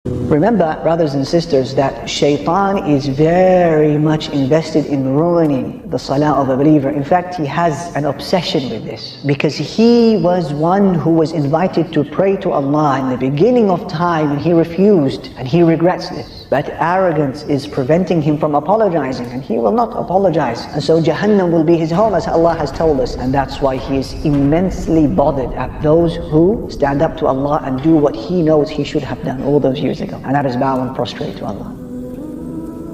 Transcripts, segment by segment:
Remember, brothers and sisters, that Shaitan is very much invested in ruining the salah of a believer. In fact, he has an obsession with this, because he was one who was invited to pray to Allah in the beginning of time, and he refused, and he regrets this. But arrogance is preventing him from apologizing, and he will not apologize. And so Jahannam will be his home, as Allah has told us. And that's why he is immensely bothered at those who stand up to Allah and do what he knows he should have done all those years ago. And that is bow and prostrate to Allah.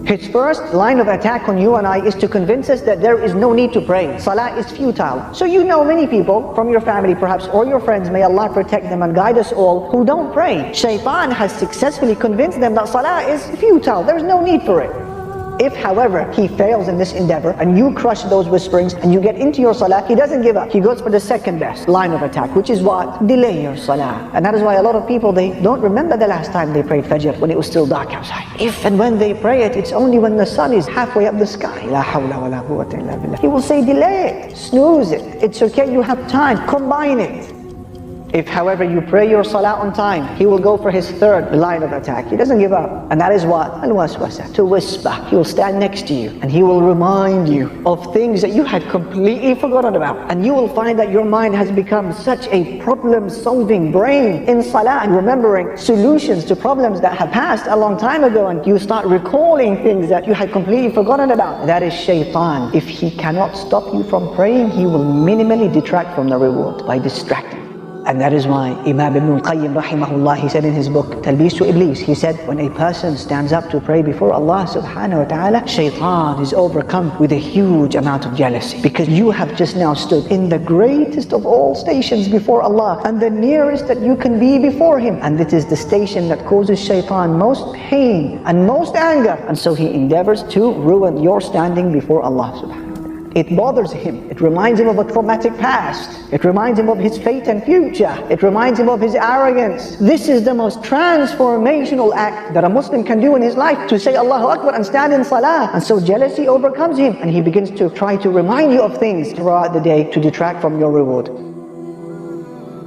His first line of attack on you and I is to convince us that there is no need to pray. Salah is futile. So you know many people from your family perhaps, or your friends, may Allah protect them and guide us all, who don't pray. Shaitan has successfully convinced them that salah is futile. There's no need for it. If, however, he fails in this endeavor and you crush those whisperings and you get into your salah, he doesn't give up. He goes for the second best line of attack, which is what? Delay your salah. And that is why a lot of people, they don't remember the last time they prayed Fajr when it was still dark outside. If and when they pray it, it's only when the sun is halfway up the sky. La hawla wa la quwwata illa billah. He will say delay it, snooze it. It's okay, you have time, combine it. If, however, you pray your salah on time, he will go for his third line of attack. He doesn't give up. And that is what? Al-waswasa, to whisper. He will stand next to you and he will remind you of things that you had completely forgotten about. And you will find that your mind has become such a problem-solving brain in salah, and remembering solutions to problems that have passed a long time ago, and you start recalling things that you had completely forgotten about. That is Shaitan. If he cannot stop you from praying, he will minimally detract from the reward by distracting. And that is why Imam Ibn al-Qayyim rahimahullah, he said in his book Talbis to Iblis, he said, when a person stands up to pray before Allah subhanahu wa ta'ala, Shaitan is overcome with a huge amount of jealousy, because you have just now stood in the greatest of all stations before Allah, and the nearest that you can be before Him, and it is the station that causes Shaitan most pain and most anger, and so he endeavors to ruin your standing before Allah subhanahu wa ta'ala. It bothers him. It reminds him of a traumatic past. It reminds him of his fate and future. It reminds him of his arrogance. This is the most transformational act that a Muslim can do in his life, to say Allahu Akbar and stand in salah. And so jealousy overcomes him, and he begins to try to remind you of things throughout the day to detract from your reward.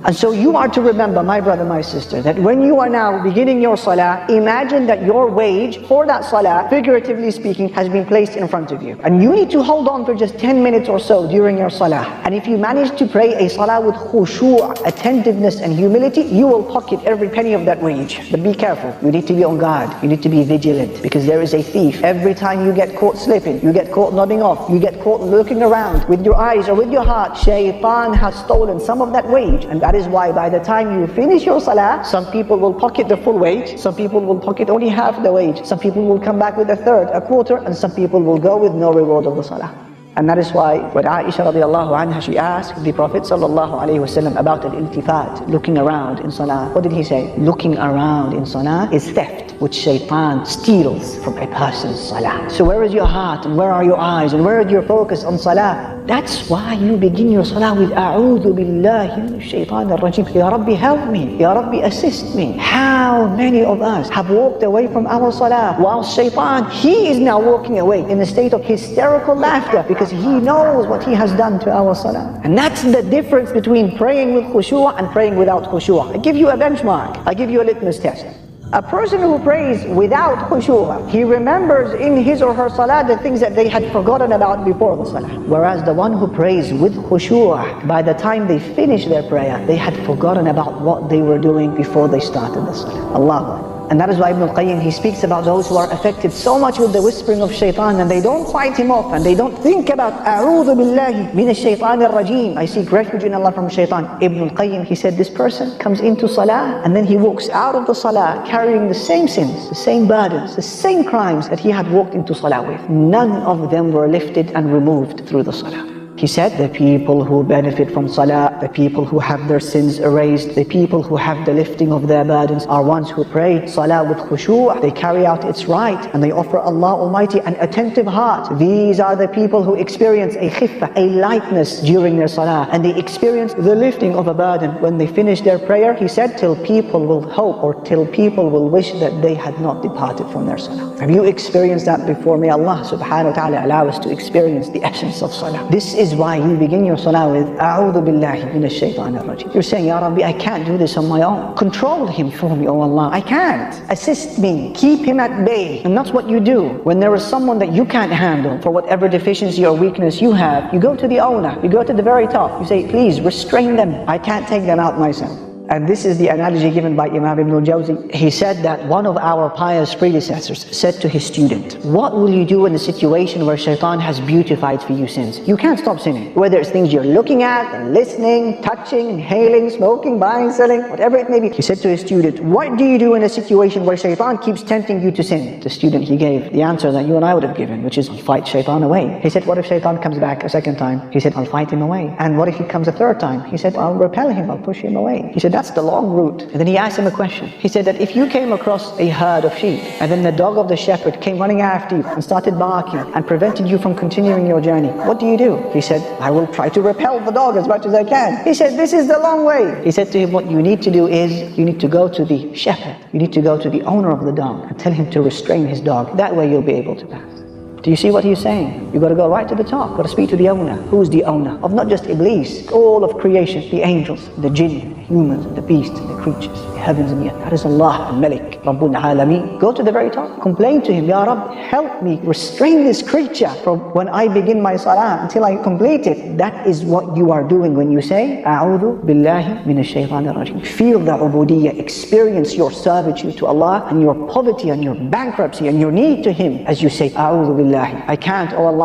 And so you are to remember, my brother, my sister, that when you are now beginning your salah, imagine that your wage for that salah, figuratively speaking, has been placed in front of you. And you need to hold on for just 10 minutes or so during your salah. And if you manage to pray a salah with khushu', attentiveness and humility, you will pocket every penny of that wage. But be careful, you need to be on guard, you need to be vigilant, because there is a thief. Every time you get caught slipping, you get caught nodding off, you get caught looking around with your eyes or with your heart, Shaitan has stolen some of that wage. And that is why by the time you finish your salah, some people will pocket the full wage, some people will pocket only half the wage, some people will come back with a third, a quarter, and some people will go with no reward of the salah. And that is why when Aisha radiallahu anha, she asked the Prophet sallallahu alayhi wasallam about al-iltifat, looking around in salah. What did he say? Looking around in salah is theft, which Shaitan steals from a person's salah. So where is your heart, and where are your eyes, and where is your focus on salah? That's why you begin your salah with A'udhu billahi minash shaitan ar-rajim. Ya Rabbi, help me. Ya Rabbi, assist me. How many of us have walked away from our salah, while Shaitan, he is now walking away in a state of hysterical laughter, because he knows what he has done to our salah. And that's the difference between praying with khushu' and praying without khushu'. I give you a benchmark. I give you a litmus test. A person who prays without khushu', he remembers in his or her salah the things that they had forgotten about before the salah. Whereas the one who prays with khushu', by the time they finish their prayer, they had forgotten about what they were doing before they started the salah. Allahu Akbar. And that is why Ibn al-Qayyim, he speaks about those who are affected so much with the whispering of Shaitan, and they don't fight him off, and they don't think about A'udhu billahi minash shaitan ar-rajim, I seek refuge in Allah from Shaitan. Ibn al-Qayyim, he said, this person comes into salah, and then he walks out of the salah carrying the same sins, the same burdens, the same crimes that he had walked into salah with. None of them were lifted and removed through the salah. He said, the people who benefit from salah, the people who have their sins erased, the people who have the lifting of their burdens, are ones who pray salah with khushu'. They carry out its right, and they offer Allah Almighty an attentive heart. These are the people who experience a khiffah, a lightness during their salah, and they experience the lifting of a burden when they finish their prayer. He said, till people will hope, or till people will wish that they had not departed from their salah. Have you experienced that before? May Allah subhanahu wa ta'ala allow us to experience the essence of salah. This is is why you begin your salah with A'udhu billahi minash shaitanir rajim. You're saying, Ya Rabbi, I can't do this on my own. Control him for me, oh Allah. I can't. Assist me. Keep him at bay. And that's what you do. When there is someone that you can't handle for whatever deficiency or weakness you have, you go to the owner. You go to the very top. You say, please restrain them. I can't take them out myself. And this is the analogy given by Imam Ibn al-Jawzi. He said that one of our pious predecessors said to his student, what will you do in a situation where shaitan has beautified for you sins? You can't stop sinning. Whether it's things you're looking at, and listening, touching, inhaling, smoking, buying, selling, whatever it may be. He said to his student, what do you do in a situation where shaitan keeps tempting you to sin? The student, he gave the answer that you and I would have given, which is fight shaitan away. He said, what if shaitan comes back a second time? He said, I'll fight him away. And what if he comes a third time? He said, I'll repel him, I'll push him away. He said, that's the long route. And then he asked him a question. He said that if you came across a herd of sheep and then the dog of the shepherd came running after you and started barking and prevented you from continuing your journey, what do? He said, I will try to repel the dog as much as I can. He said, this is the long way. He said to him, what you need to do is you need to go to the shepherd. You need to go to the owner of the dog and tell him to restrain his dog. That way you'll be able to pass. Do you see what he's saying? You've got to go right to the top. You've got to speak to the owner. Who's the owner? Of not just Iblis, all of creation, the angels, the jinn, the humans, the beasts, the creatures, the heavens and the earth. That is Allah, al-Malik, Rabbul Alameen. Go to the very top. Complain to him, Ya Rabb, help me restrain this creature from when I begin my salah until I complete it. That is what you are doing when you say, A'udhu billahi minash shaitanir rajim. Feel the ubudiyyah, experience your servitude to Allah and your poverty and your bankruptcy and your need to Him as you say, A'udhu billahi. I can't, oh Allah.